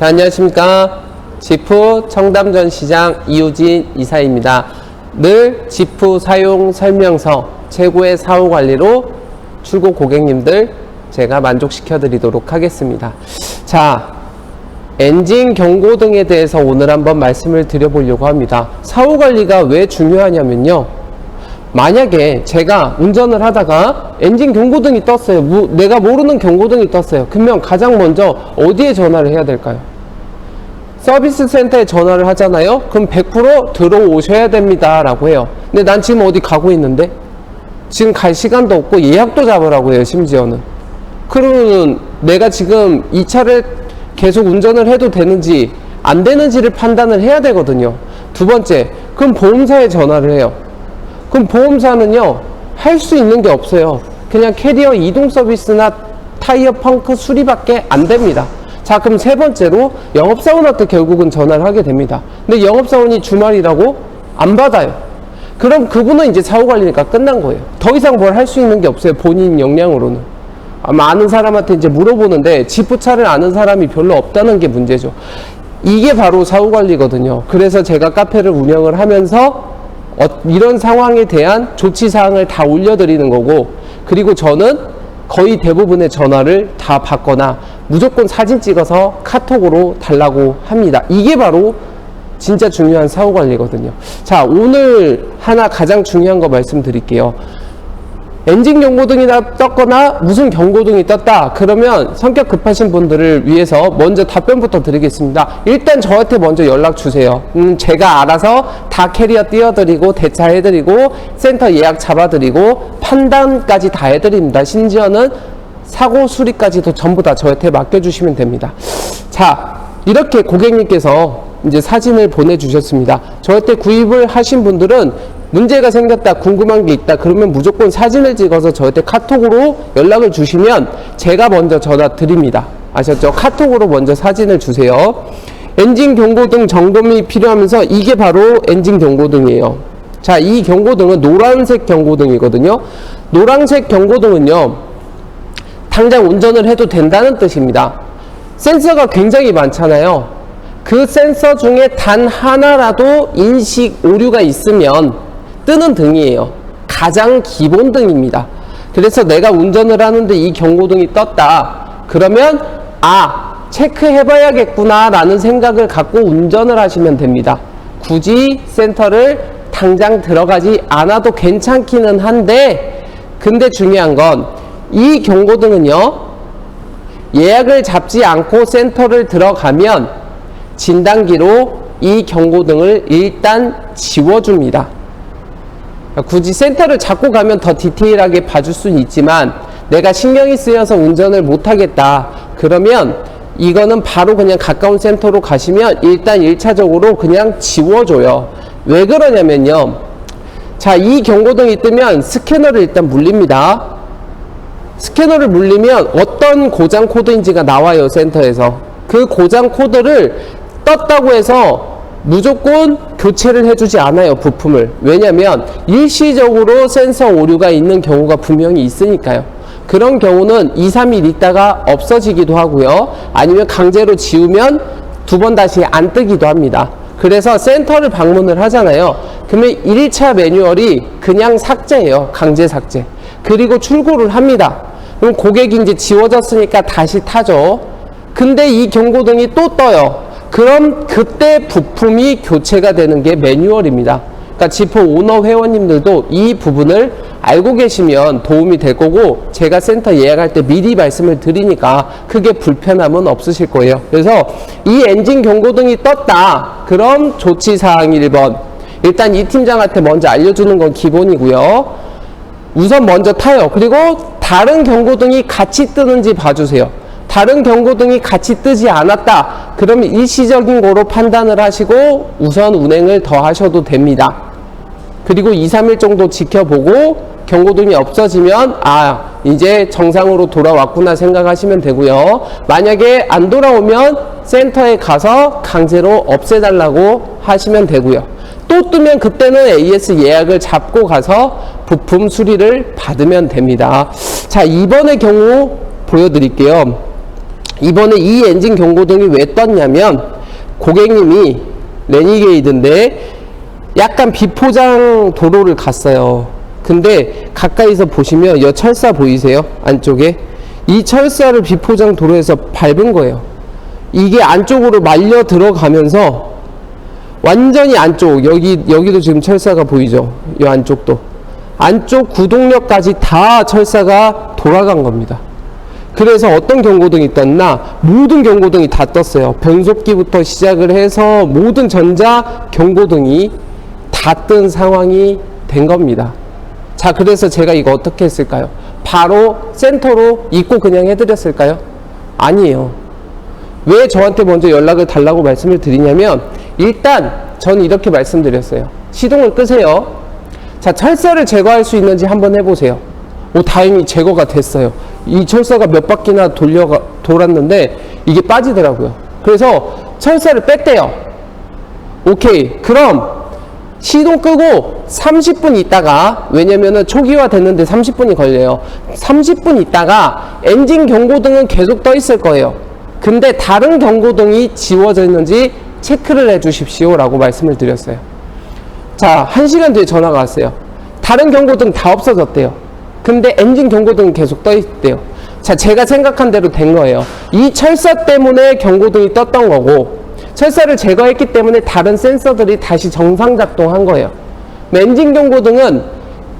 자, 안녕하십니까. 지프 청담전시장 이우진 이사입니다. 늘 지프 사용 설명서 최고의 사후 관리로 출고 고객님들 제가 만족시켜 드리도록 하겠습니다. 자, 엔진 경고등에 대해서 오늘 한번 말씀을 드려보려고 합니다. 사후 관리가 왜 중요하냐면요, 만약에 제가 운전을 하다가 엔진 경고등이 떴어요. 내가 모르는 경고등이 떴어요. 그러면 가장 먼저 어디에 전화를 해야 될까요? 서비스 센터에 전화를 하잖아요. 그럼 100% 들어오셔야 됩니다 라고 해요. 근데 난 지금 어디 가고 있는데 지금 갈 시간도 없고 예약도 잡으라고 해요. 심지어는. 그러면 내가 지금 이 차를 계속 운전을 해도 되는지 안 되는지를 판단을 해야 되거든요. 두 번째, 그럼 보험사에 전화를 해요. 그럼 보험사는요, 할 수 있는 게 없어요. 그냥 캐리어 이동 서비스나 타이어 펑크 수리밖에 안 됩니다. 자, 그럼 세 번째로 영업사원한테 결국은 전화를 하게 됩니다. 근데 영업사원이 주말이라고 안 받아요. 그럼 그분은 이제 사후관리니까 끝난 거예요. 더 이상 뭘 할 수 있는 게 없어요. 본인 역량으로는. 아마 아는 사람한테 이제 물어보는데 지프차를 아는 사람이 별로 없다는 게 문제죠. 이게 바로 사후관리거든요. 그래서 제가 카페를 운영을 하면서 이런 상황에 대한 조치사항을 다 올려드리는 거고, 그리고 저는 거의 대부분의 전화를 다 받거나 무조건 사진 찍어서 카톡으로 달라고 합니다. 이게 바로 진짜 중요한 사후관리거든요. 자, 오늘 하나 가장 중요한 거 말씀드릴게요. 엔진 경고등이나 떴거나 무슨 경고등이 떴다 그러면 성격 급하신 분들을 위해서 먼저 답변부터 드리겠습니다. 일단 저한테 먼저 연락 주세요. 제가 알아서 다 캐리어 띄워드리고 대차해드리고 센터 예약 잡아드리고 판단까지 다 해드립니다. 심지어는 사고 수리까지도 전부 다 저한테 맡겨주시면 됩니다. 자, 이렇게 고객님께서 이제 사진을 보내주셨습니다. 저한테 구입을 하신 분들은 문제가 생겼다, 궁금한 게 있다 그러면 무조건 사진을 찍어서 저한테 카톡으로 연락을 주시면 제가 먼저 전화 드립니다. 아셨죠? 카톡으로 먼저 사진을 주세요. 엔진 경고등 점검이 필요하면서 이게 바로 엔진 경고등이에요. 자, 이 경고등은 노란색 경고등이거든요. 노란색 경고등은요, 당장 운전을 해도 된다는 뜻입니다. 센서가 굉장히 많잖아요. 그 센서 중에 단 하나라도 인식 오류가 있으면 뜨는 등이에요. 가장 기본 등입니다. 그래서 내가 운전을 하는데 이 경고등이 떴다 그러면 체크해 봐야겠구나 라는 생각을 갖고 운전을 하시면 됩니다. 굳이 센터를 당장 들어가지 않아도 괜찮기는 한데, 근데 중요한 건 이 경고등은요, 예약을 잡지 않고 센터를 들어가면 진단기로 이 경고등을 일단 지워줍니다. 굳이 센터를 잡고 가면 더 디테일하게 봐줄 수는 있지만 내가 신경이 쓰여서 운전을 못하겠다 그러면 이거는 바로 그냥 가까운 센터로 가시면 일단 1차적으로 그냥 지워줘요. 왜 그러냐면요, 자, 이 경고등이 뜨면 스캐너를 일단 물립니다. 스캐너를 물리면 어떤 고장 코드인지가 나와요. 센터에서 그 고장 코드를 떴다고 해서 무조건 교체를 해주지 않아요. 부품을. 왜냐면 일시적으로 센서 오류가 있는 경우가 분명히 있으니까요. 그런 경우는 2, 3일 있다가 없어지기도 하고요, 아니면 강제로 지우면 두 번 다시 안 뜨기도 합니다. 그래서 센터를 방문을 하잖아요. 그러면 1차 매뉴얼이 그냥 삭제예요. 강제 삭제. 그리고 출고를 합니다. 그럼 고객이 이제 지워졌으니까 다시 타죠. 근데 이 경고등이 또 떠요. 그럼 그때 부품이 교체가 되는 게 매뉴얼입니다. 그러니까 지프 오너 회원님들도 이 부분을 알고 계시면 도움이 될 거고, 제가 센터 예약할 때 미리 말씀을 드리니까 크게 불편함은 없으실 거예요. 그래서 이 엔진 경고등이 떴다 그럼 조치사항 1번, 일단 이 팀장한테 먼저 알려주는 건 기본이고요. 우선 먼저 타요. 그리고 다른 경고등이 같이 뜨는지 봐주세요. 다른 경고등이 같이 뜨지 않았다 그러면 일시적인 거로 판단을 하시고 우선 운행을 더 하셔도 됩니다. 그리고 2, 3일 정도 지켜보고 경고등이 없어지면 이제 정상으로 돌아왔구나 생각하시면 되고요. 만약에 안 돌아오면 센터에 가서 강제로 없애달라고 하시면 되고요. 또 뜨면 그때는 AS 예약을 잡고 가서 부품 수리를 받으면 됩니다. 자, 2번의 경우 보여드릴게요. 이번에 이 엔진 경고등이 왜 떴냐면 고객님이 레니게이드인데 약간 비포장 도로를 갔어요. 근데 가까이서 보시면 이 철사 보이세요? 안쪽에 이 철사를 비포장 도로에서 밟은 거예요. 이게 안쪽으로 말려 들어가면서 완전히 안쪽, 여기도 지금 철사가 보이죠? 이 안쪽도. 안쪽 구동력까지 다 철사가 돌아간 겁니다. 그래서 어떤 경고등이 떴나? 모든 경고등이 다 떴어요. 변속기부터 시작을 해서 모든 전자 경고등이 다 뜬 상황이 된 겁니다. 자, 그래서 제가 이거 어떻게 했을까요? 바로 센터로 입고 그냥 해드렸을까요? 아니에요. 왜 저한테 먼저 연락을 달라고 말씀을 드리냐면, 일단 전 이렇게 말씀드렸어요. 시동을 끄세요. 자, 철사를 제거할 수 있는지 한번 해보세요. 오, 다행히 제거가 됐어요. 이 철사가 몇 바퀴나 돌았는데 이게 빠지더라고요. 그래서 철사를 뺐대요. 오케이, 그럼 시동 끄고 30분 있다가, 왜냐면은 초기화 됐는데 30분이 걸려요. 30분 있다가 엔진 경고등은 계속 떠 있을 거예요. 근데 다른 경고등이 지워져 있는지 체크를 해 주십시오 라고 말씀을 드렸어요. 자, 1시간 뒤에 전화가 왔어요. 다른 경고등 다 없어졌대요. 근데 엔진 경고등은 계속 떠 있대요. 자, 제가 생각한 대로 된 거예요. 이 철사 때문에 경고등이 떴던 거고, 철사를 제거했기 때문에 다른 센서들이 다시 정상 작동한 거예요. 엔진 경고등은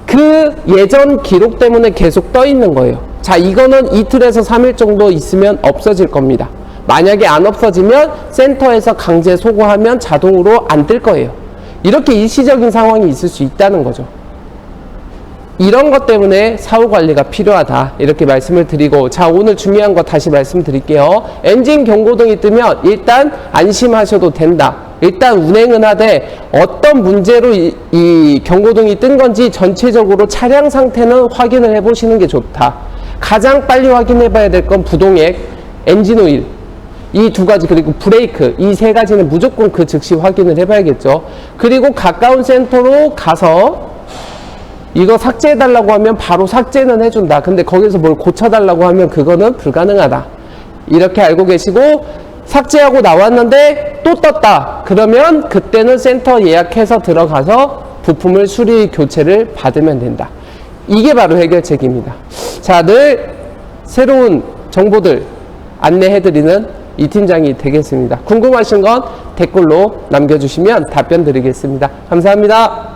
그 예전 기록 때문에 계속 떠 있는 거예요. 자, 이거는 이틀에서 3일 정도 있으면 없어질 겁니다. 만약에 안 없어지면 센터에서 강제 소거하면 자동으로 안 뜰 거예요. 이렇게 일시적인 상황이 있을 수 있다는 거죠. 이런 것 때문에 사후 관리가 필요하다, 이렇게 말씀을 드리고, 자, 오늘 중요한 거 다시 말씀드릴게요. 엔진 경고등이 뜨면 일단 안심하셔도 된다. 일단 운행은 하되 어떤 문제로 이 경고등이 뜬 건지 전체적으로 차량 상태는 확인을 해 보시는 게 좋다. 가장 빨리 확인해 봐야 될 건 부동액, 엔진 오일, 이 두 가지, 그리고 브레이크, 이 세 가지는 무조건 그 즉시 확인을 해 봐야겠죠. 그리고 가까운 센터로 가서 이거 삭제해달라고 하면 바로 삭제는 해준다. 근데 거기서 뭘 고쳐달라고 하면 그거는 불가능하다. 이렇게 알고 계시고, 삭제하고 나왔는데 또 떴다. 그러면 그때는 센터 예약해서 들어가서 부품을 수리 교체를 받으면 된다. 이게 바로 해결책입니다. 자, 늘 새로운 정보들 안내해드리는 이 팀장이 되겠습니다. 궁금하신 건 댓글로 남겨주시면 답변 드리겠습니다. 감사합니다.